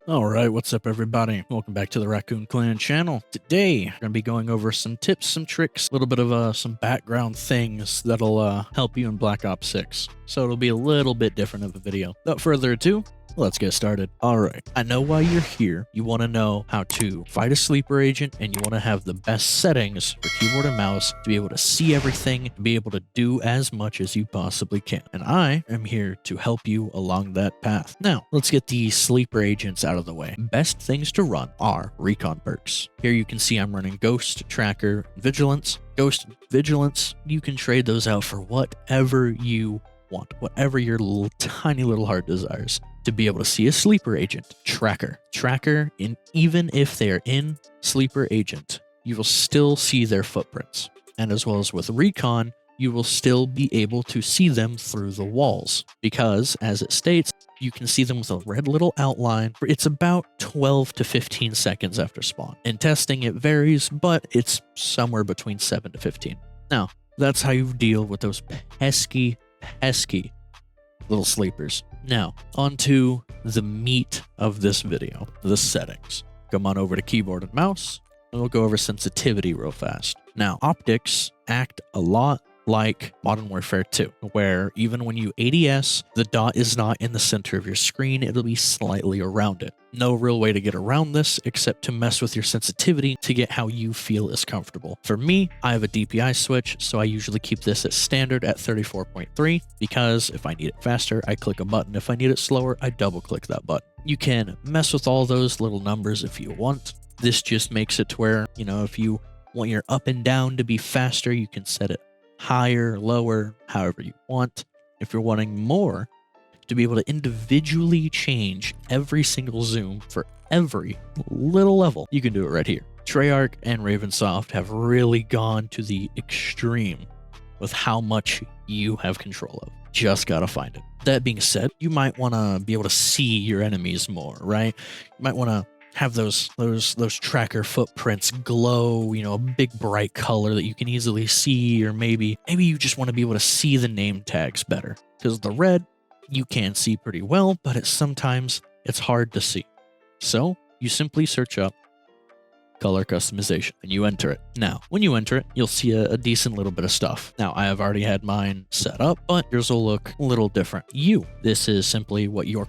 Alright, what's up everybody? Welcome back to the Raccoon Clan channel. Today, we're going to be going over some tips, some tricks, a little bit of some background things that'll help you in Black Ops 6. So it'll be a little bit different of a video. Without further ado, let's get started. Alright, I know why you're here. You want to know how to fight a sleeper agent, and you want to have the best settings for keyboard and mouse to be able to see everything and be able to do as much as you possibly can. And I am here to help you along that path. Now, let's get the sleeper agents out of the way. Best things to run are recon perks. Here you can see I'm running Ghost, Tracker, Vigilance. Ghost and Vigilance, you can trade those out for whatever you want, whatever your tiny little heart desires. To be able to see a sleeper agent, Tracker. Even if they are in sleeper agent, you will still see their footprints. And as well as with Recon, you will still be able to see them through the walls. Because, as it states, you can see them with a red little outline. It's about 12 to 15 seconds after spawn. In testing, it varies, but it's somewhere between 7 to 15. Now, that's how you deal with those pesky little sleepers. Now, onto the meat of this video, the settings. Come on over to keyboard and mouse, and we'll go over sensitivity real fast. Now, optics act a lot like Modern Warfare 2, where even when you ADS, the dot is not in the center of your screen, it'll be slightly around it. No real way to get around this except to mess with your sensitivity to get how you feel is comfortable. For me, I have a DPI switch, so I usually keep this at standard at 34.3, because if I need it faster, I click a button. If I need it slower, I double click that button. You can mess with all those little numbers if you want. This just makes it to where, if you want your up and down to be faster, you can set it higher, lower, however you want. If you're wanting more, to be able to individually change every single zoom for every little level, you can do it right here. Treyarch and Ravensoft have really gone to the extreme with how much you have control of. Just gotta find it. That being said, you might want to be able to see your enemies more, right? You might want to have those tracker footprints glow, a big bright color that you can easily see, or maybe you just want to be able to see the name tags better, because the red you can see pretty well, but sometimes it's hard to see. So you simply search up color customization and you enter it. Now, when you enter it, you'll see a decent little bit of stuff. Now, I have already had mine set up, but yours will look a little different. This is simply what your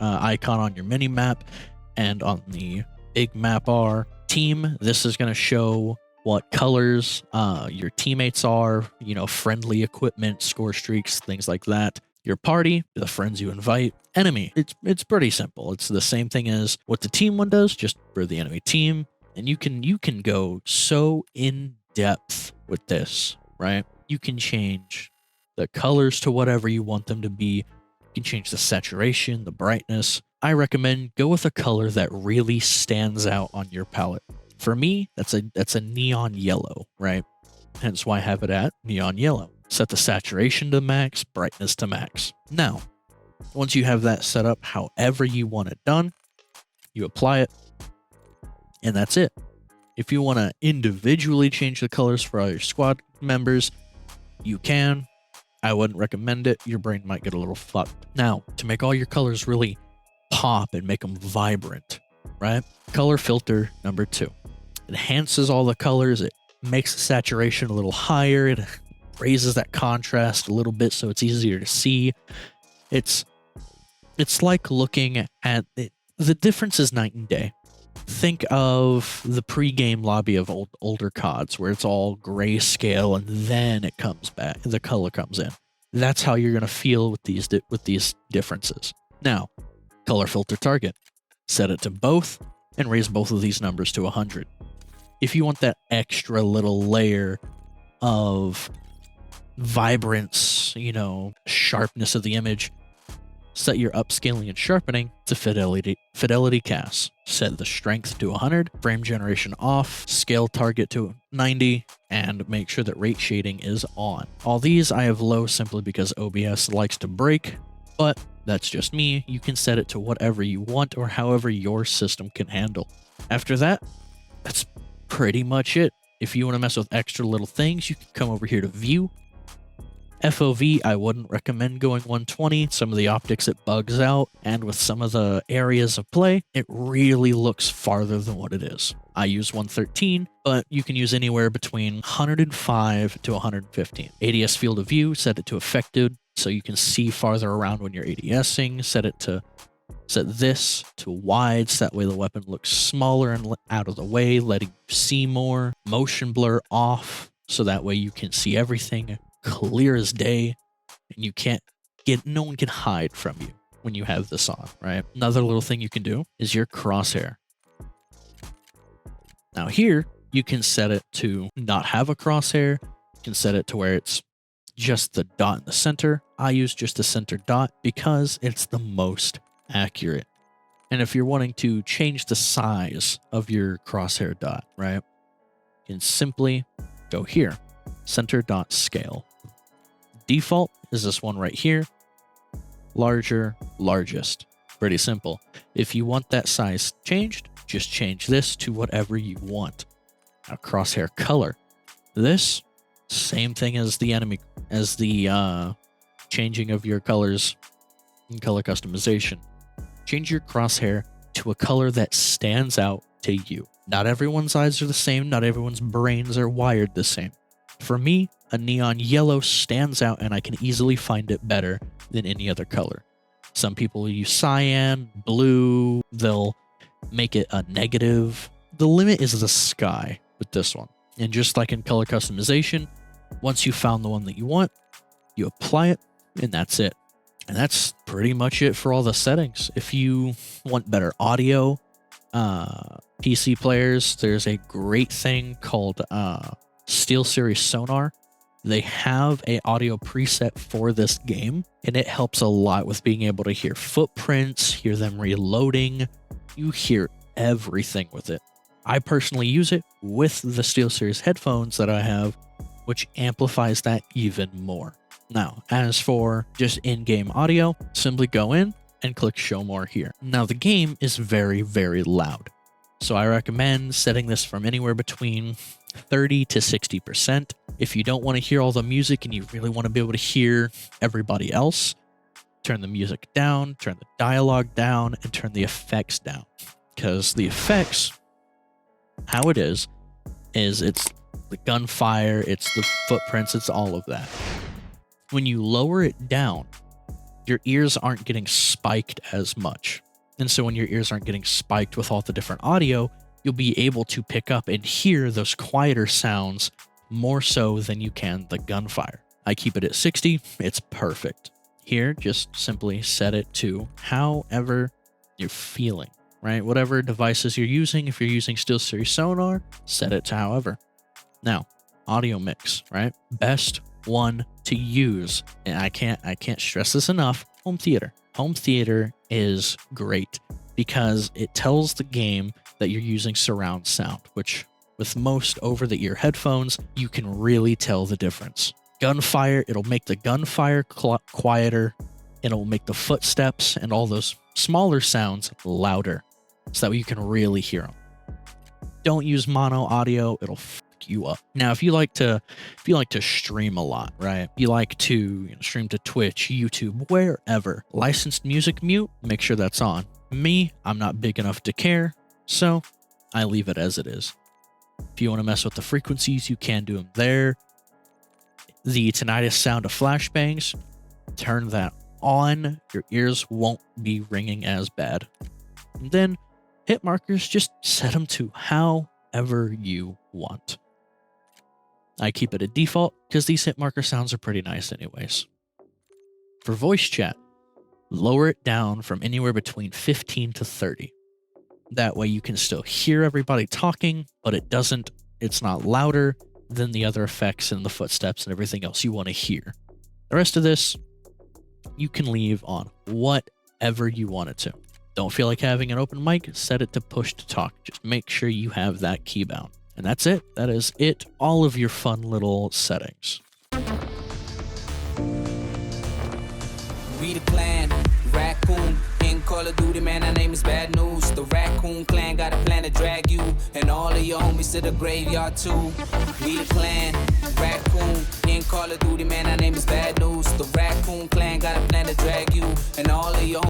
icon on your mini map and on the big map are. Team, this is going to show what colors your teammates are, friendly equipment, score streaks, things like that. Your party, the friends you invite. Enemy, it's pretty simple. It's the same thing as what the team one does, just for the enemy team. And you can go so in depth with this, right? You can change the colors to whatever you want them to be. You can change the saturation, the brightness. I recommend go with a color that really stands out on your palette. For me, that's a neon yellow, right? Hence why I have it at neon yellow. Set the saturation to max, brightness to max. Now, once you have that set up however you want it done, you apply it, and that's it. If you want to individually change the colors for all your squad members, you can. I wouldn't recommend it. Your brain might get a little fucked. Now, to make all your colors really pop and make them vibrant, right? Color filter number 2. Enhances all the colors. It makes the saturation a little higher. It raises that contrast a little bit so it's easier to see. It's like looking at it. The difference is night and day. Think of the pre-game lobby of older CODs where it's all grayscale and then it comes back, the color comes in. That's how you're going to feel with these differences. Now, color filter target. Set it to both and raise both of these numbers to 100. If you want that extra little layer of vibrance, sharpness of the image, set your upscaling and sharpening to fidelity cast. Set the strength to 100, frame generation off, scale target to 90, and make sure that rate shading is on. All these I have low simply because OBS likes to break, but that's just me. You can set it to whatever you want or however your system can handle. After that, that's pretty much it. If you want to mess with extra little things, you can come over here to view, FOV, I wouldn't recommend going 120. Some of the optics, it bugs out, and with some of the areas of play, it really looks farther than what it is. I use 113, but you can use anywhere between 105 to 115. ADS field of view, set it to affected, so you can see farther around when you're ADSing. Set this to wide, so that way the weapon looks smaller and out of the way, letting you see more. Motion blur off, so that way you can see everything clear as day, and no one can hide from you when you have this on, right? Another little thing you can do is your crosshair. Now here, you can set it to not have a crosshair. You can set it to where it's just the dot in the center. I use just the center dot because it's the most accurate. And if you're wanting to change the size of your crosshair dot, right, you can simply go here, center dot scale. Default is this one right here, larger, largest. Pretty simple. If you want that size changed, just change this to whatever you want. Now, crosshair color. This, same thing as the changing of your colors in color customization. Change your crosshair to a color that stands out to you. Not everyone's eyes are the same. Not everyone's brains are wired the same. For me, a neon yellow stands out and I can easily find it better than any other color. Some people use cyan, blue, they'll make it a negative. The limit is the sky with this one. And just like in color customization, once you found the one that you want, you apply it, and that's it. And that's pretty much it for all the settings. If you want better audio, PC players, there's a great thing called SteelSeries Sonar. They have an audio preset for this game, and it helps a lot with being able to hear footprints, hear them reloading. You hear everything with it. I personally use it with the SteelSeries headphones that I have, which amplifies that even more. Now, as for just in-game audio, simply go in and click Show More here. Now, the game is very, very loud, so I recommend setting this from anywhere between 30 to 60%. If you don't want to hear all the music and you really want to be able to hear everybody else, turn the music down, turn the dialogue down, and turn the effects down. Because the effects, how it is it's the gunfire, it's the footprints, it's all of that. When you lower it down, your ears aren't getting spiked as much. And so when your ears aren't getting spiked with all the different audio, you'll be able to pick up and hear those quieter sounds more so than you can the gunfire. I keep it at 60. It's perfect. Here, just simply set it to however you're feeling, right? Whatever devices you're using. If you're using SteelSeries Sonar, set it to however. Now, audio mix, right? Best one to use, and I can't stress this enough, home theater. Home theater is great because it tells the game that you're using surround sound, which with most over-the-ear headphones, you can really tell the difference. Gunfire, it'll make the gunfire quieter, it'll make the footsteps and all those smaller sounds louder, so that way you can really hear them. Don't use mono audio, it'll fuck you up. Now, if you like to stream a lot, right? You like to stream to Twitch, YouTube, wherever. Licensed music mute, make sure that's on. Me, I'm not big enough to care, so I leave it as it is. If you want to mess with the frequencies, you can do them there. The tinnitus sound of flashbangs, turn that on. Your ears won't be ringing as bad. And then hit markers, just set them to however you want. I keep it at default because these hit marker sounds are pretty nice anyways. For voice chat, lower it down from anywhere between 15 to 30. That way you can still hear everybody talking, but it's not louder than the other effects and the footsteps and everything else you want to hear. The rest of this, you can leave on whatever you want it to. Don't feel like having an open mic, set it to push to talk. Just make sure you have that keybound. And that's it. That is it. All of your fun little settings. We the clan, raccoon, in Call of Duty, man, our name is bad news. The raccoon clan got a plan to drag you And all of your homies to the graveyard too. We the clan, raccoon. In Call of Duty, man, our name is bad news. The raccoon clan got a plan to drag you